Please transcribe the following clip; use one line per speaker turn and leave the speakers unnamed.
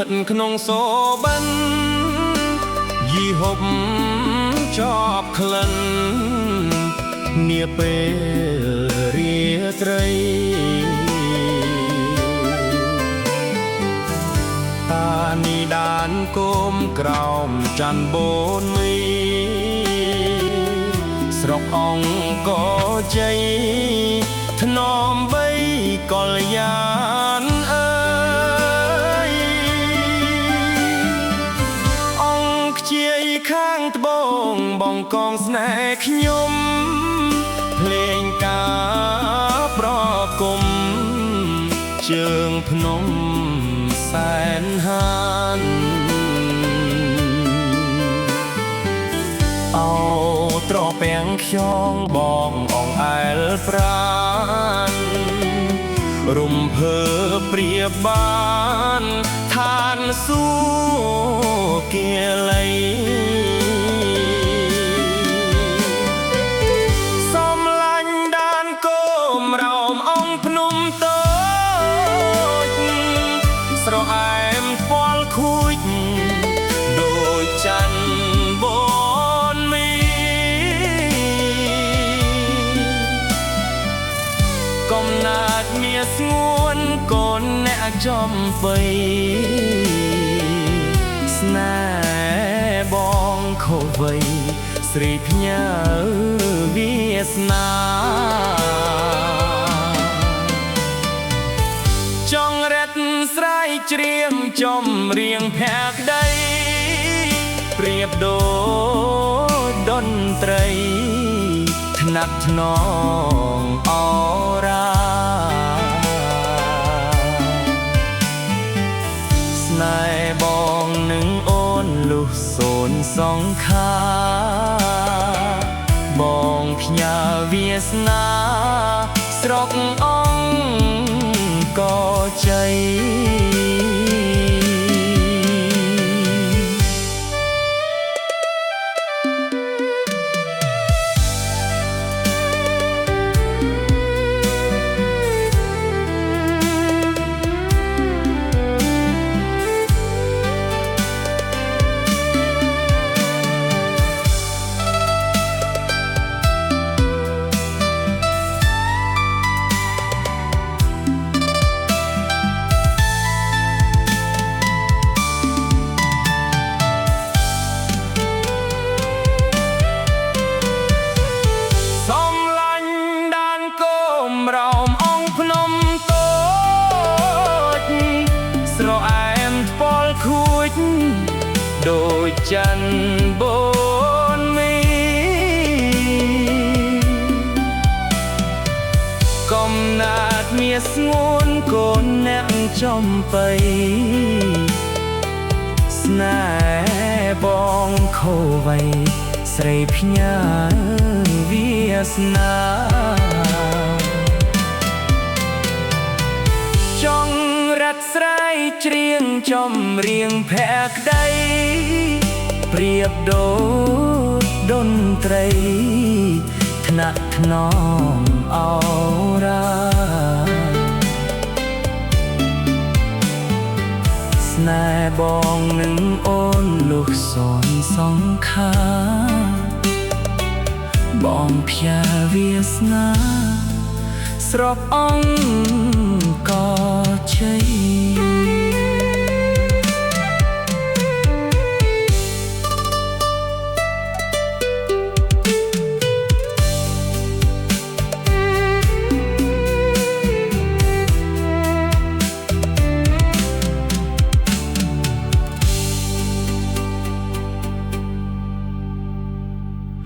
តក្នុងសូបិនយីហុបជាប់ក្លិននាពេលរាត្រីតានីដានគមក្រោមច័ន្ទបូនមីស្រុកអង្គរជ័យធ្នមបីកល្យានអើយអង្គខ្ជាយខាងត្បូងបងកងស្នេហ៍ខ្ញុំភ្លេងការប្រគំជើងភ្នំសែនហានអោត្រពាំងខ្យងបងអងអែលប្រានរំភើព្រៀបបានឋានសួគ៌គាលីសំឡាញ់ដានគមរោមអង្គភ្នំតូចស្រអែមផ្ពាល់ខូចដូចច័ន្ទបូនមីកំណាតមាសស្ងួនកូនអ្នកចំបៃស្នេហ៍បងខូវៃស្រីផ្ញើវាសនាចង់រត់ស្រ័យច្រៀងចំរៀងភក្តីប្រៀបដូចតន្ត្រីថ្នាក់ថ្នងអរាស្នេហ៍បងនឹងអូនលុះសូនសង្ខាបងផ្ញើវាសនាស្រុកអង្គរជ័យរោមអង្គភ្នំតូចស្រអែមផ្ពាល់ខូចដូចច័ន្ទបូនមីកំណាតមាសស្ងួនកូនអ្នកចំបៃស្នេហ៍បងខូវៃស្រីផ្ញើវាសនាចង់រត់ស្រ័យច្រៀងចំរៀងភក្តីប្រៀបដូចតន្ត្រីថ្នាក់ថ្នងអរាស្នេហ៍បងនឹងអូនលុះសូនសង្ខាបងផ្ញើវាសនាស្រុកអង្គរជ័យ